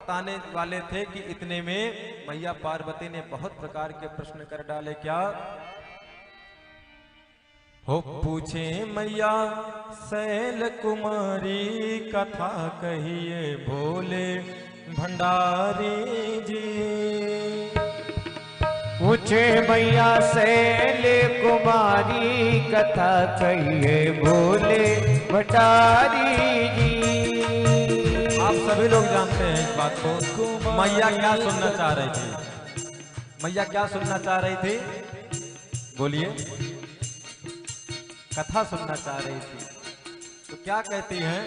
बताने वाले थे कि इतने में मैया पार्वती ने बहुत प्रकार के प्रश्न कर डाले। क्या हो पूछे मैया शैल कुमारी कथा कहिए भोले भंडारी जी। पूछे मैया शैल कुमारी कथा कहिए भोले भंडारी जी। आप सभी लोग जानते हैं इस बात को। मैया क्या सुनना चाह रही थी? मैया क्या सुनना चाह रही थी? बोलिए। कथा सुनना चाह रही थी। तो क्या कहती हैं?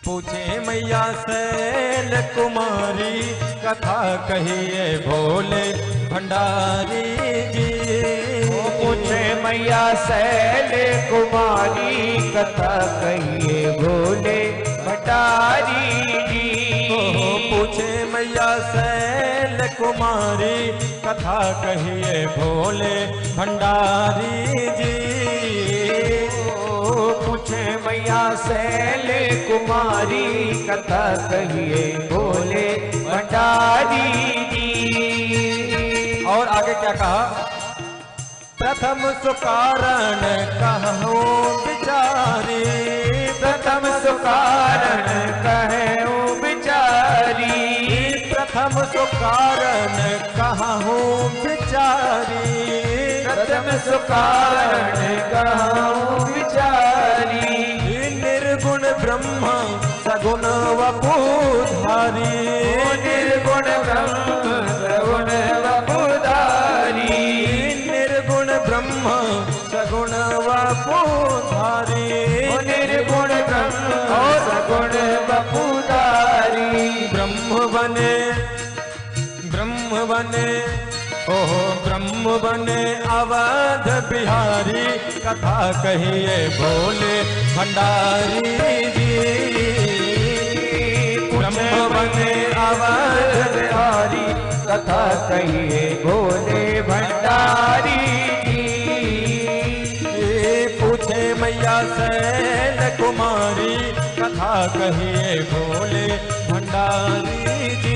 पूछे मैया शैल कुमारी कथा कहिए भोले भंडारी जी। पूछे मैया शैल कुमारी कथा कहिए भोले भंडारी जी। पूछे मैया शैल कुमारी कथा कहिए भोले भंडारी जी। पूछे मैया शैल कुमारी कथा कहिए भोले भंडारी जी। और आगे क्या कहा? प्रथम सुकारण कहूँ बिचारी। प्रथम सुकारण कहूँ बिचारी। प्रथम सुकारण कहूँ बिचारी। प्रथम सुकारण कहूँ बिचारी। निर्गुण ब्रह्म सगुण वपुधारी। निर्गुण ब्रह्म सगुण वपुधारी। निर्गुण ब्रह्म सगुण वपुधारी। निर्गुण ब्रह्म सगुण वपुधारी। ब्रह्म बने ओहो ब्रह्म बने अवध बिहारी कथा कहिए भोले भंडारी जी। ब्रह्म बने अवध बिहारी कथा कहिए भोले भंडारी जी। पूछे मैया शैल कुमारी कथा कहिए भोले भंडारी जी।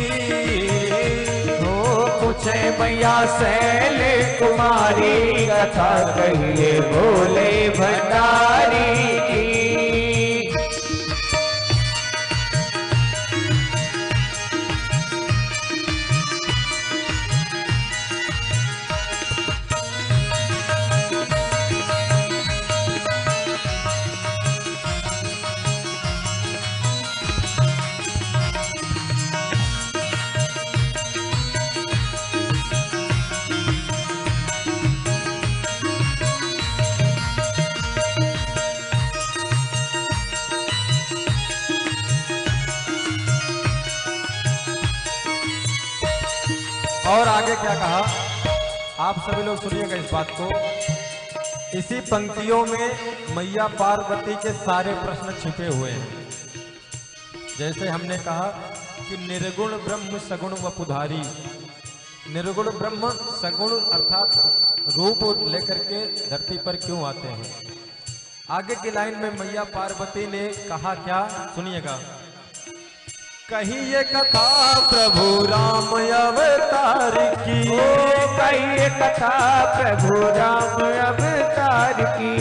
पूछे मैया शैल कुमारी कथा कहिए भोले भंडारी की। और आगे क्या कहा? आप सभी लोग सुनिएगा इस बात को। इसी पंक्तियों में मैया पार्वती के सारे प्रश्न छिपे हुए हैं। जैसे हमने कहा कि निर्गुण ब्रह्म सगुण वपुधारी। निर्गुण ब्रह्म सगुण अर्थात रूप लेकर के धरती पर क्यों आते हैं। आगे की लाइन में मैया पार्वती ने कहा क्या? सुनिएगा। कहिए कथा प्रभु राम अवतार की। कहिए कथा प्रभु राम अवतार की।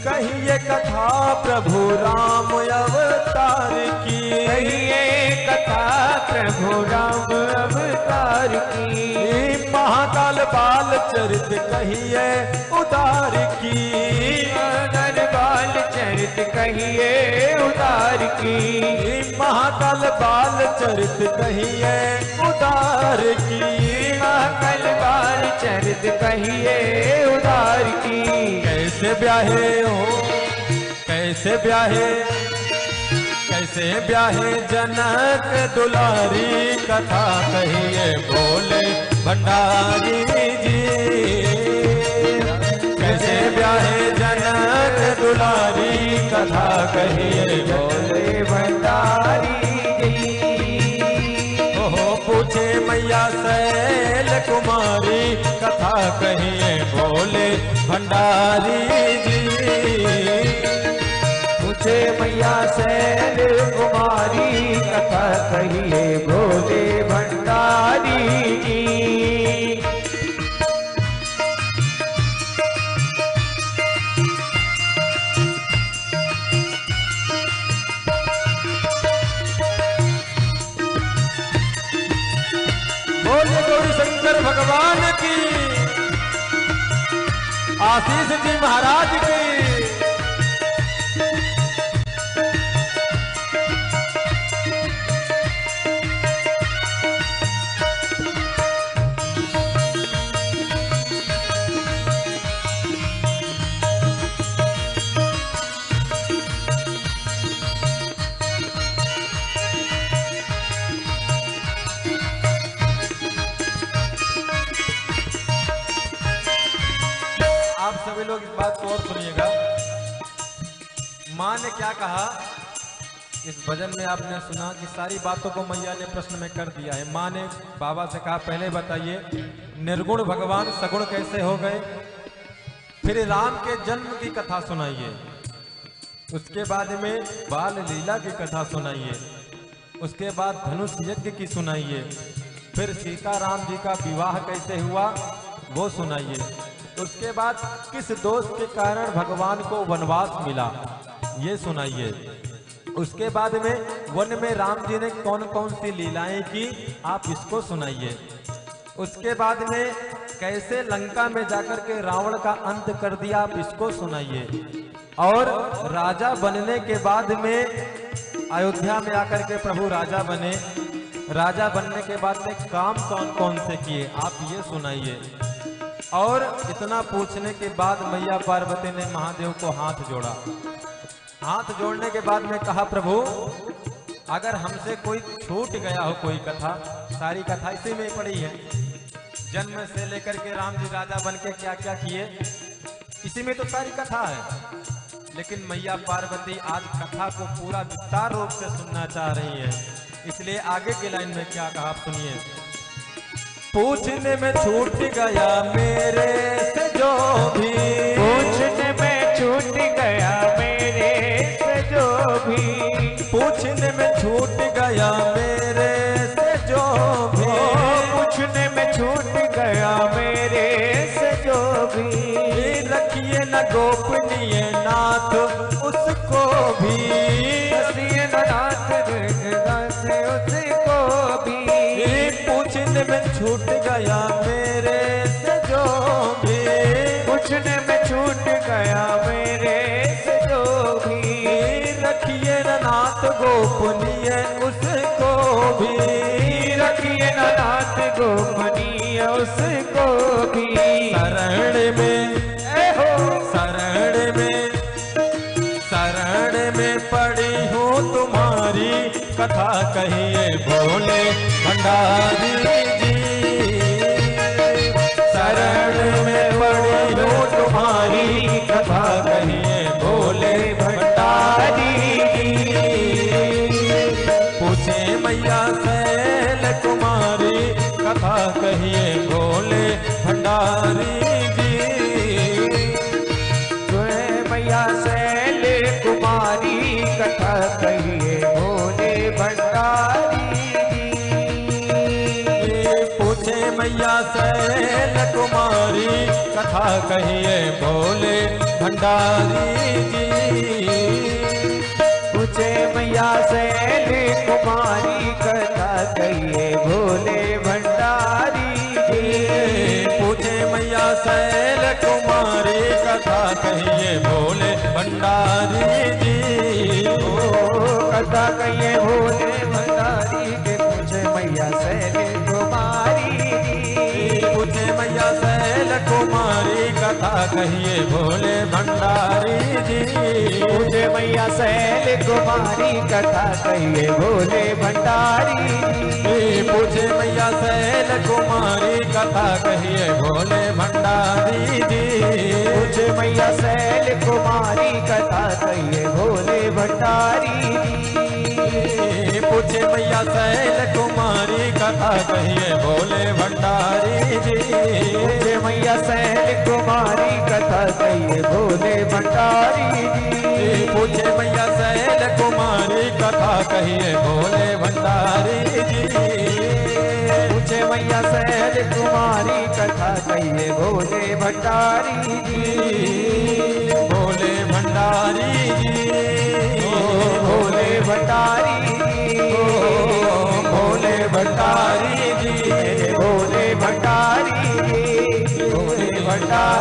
कहिए कथा प्रभु राम अवतार की। कहिए कथा प्रभु राम अवतार की। महाकाल बाल चरित कहिए उदार की। महाकाल बाल चरित कहिए उदार की। महाकाल बाल चरित कहिए उदार की। महाकाल बाल चरित कहिए उदार की। कैसे ब्याहे हो कैसे ब्याहे जनक दुलारी कथा कहिए भोले भंडारी जी। कैसे ब्याहे जनक दुलारी कथा कहिए भोले भंडारी जी। ओहो पूछे मैया शैल कुमारी कथा कहिए भोले भंडारी जी। पूछे मैया शैल कुमारी कथा कहिए भोले भंडारी जी। बोलिए गौरी शंकर भगवान की, आशीष जी महाराज की। आप सभी लोग इस बात को और सुनिएगा। माँ ने क्या कहा इस भजन में, आपने सुना कि सारी बातों को मैया ने प्रश्न में कर दिया है। माँ ने बाबा से कहा पहले बताइए निर्गुण भगवान सगुण कैसे हो गए, फिर राम के जन्म की कथा सुनाइए, उसके बाद में बाल लीला की कथा सुनाइए, उसके बाद धनुष यज्ञ की सुनाइए, फिर सीता राम जी का विवाह कैसे हुआ वो सुनाइए, उसके बाद किस दोष के कारण भगवान को वनवास मिला ये सुनाइए, उसके बाद में वन में राम जी ने कौन कौन सी लीलाएं की आप इसको सुनाइए, उसके बाद में कैसे लंका में जाकर के रावण का अंत कर दिया आप इसको सुनाइए, और राजा बनने के बाद में अयोध्या में आकर के प्रभु राजा बने, राजा बनने के बाद में काम कौन कौन से किए आप ये सुनाइए। और इतना पूछने के बाद मैया पार्वती ने महादेव को हाथ जोड़ा। हाथ जोड़ने के बाद में कहा प्रभु अगर हमसे कोई छूट गया हो कोई कथा, सारी कथा इसी में पड़ी है, जन्म से लेकर के राम जी राजा बन के क्या क्या किए इसी में तो सारी कथा है, लेकिन मैया पार्वती आज कथा को पूरा विस्तार रूप से सुनना चाह रही है, इसलिए आगे की लाइन में क्या कहा आप सुनिए। पूछने में छूट गया मेरे से जो भी, पूछने में छूट गया मेरे से जो भी, पूछने में छूट गया मेरे से जो भी, पूछने में छूट गया मेरे से जो भी, रखिए न गोपनीय नाथ उसको भी, रखिए न नाथ उसको भी, पूछने में छूट गया मेरे से जो भी, पूछने में छूट गया मेरे से जो भी, रखिए न नाथ गोपनीय उसको भी, रखिए न नाथ गोपनीय उसको भी, शरण में शरण में पड़ी हूँ तुम्हारी कथा कहिए भोले भंडारी जी, शरण में पड़ी हूँ तुम्हारी कथा कहिए भोले भंडारी जी। पूछे मैया शैल कुमारी कथा कहिए भोले भंडारी जी, मैया शैल कुमारी कथा कहिए भोले भंडारी जी। पूछे मैया शैल कुमारी कथा कहिए भोले भंडारी जी, पूछे मैया शैल कुमारी कथा कहिए भोले भंडारी जी, पूछे मैया शैल कुमारी कथा कहिए भोले भंडारी जी, कथा कहिए भोले भंडारी के, पूछे मैया शैल कुमारी जी, पूछे मैया शैल कुमारी कथा कहिए भोले भंडारी जी, पूछे मैया शैल कुमारी कथा कहिए भोले भंडारी जी, पूछे मैया शैल कुमारी कथा कहिए भोले भंडारी जी, पूछे मैया शैल कुमारी कथा कहिए भोले भंडारी जी, पूछे मैया शैल कुमारी कथा कहिए भोले भंडारी जी। पूछे मैया सैल कुमारी कथा कहिए भोले भंडारी जी। पूछे मैया सैल कुमारी कथा कहिए भोले भंडारी जी। पूछे मैया सैल कुमारी कथा कहिए भोले भंडारी जी। भोले भंडारी जी, भोले भंडारी जी, भोले भंडारी जी, भोले भंडारी जी, भोले भंडारी।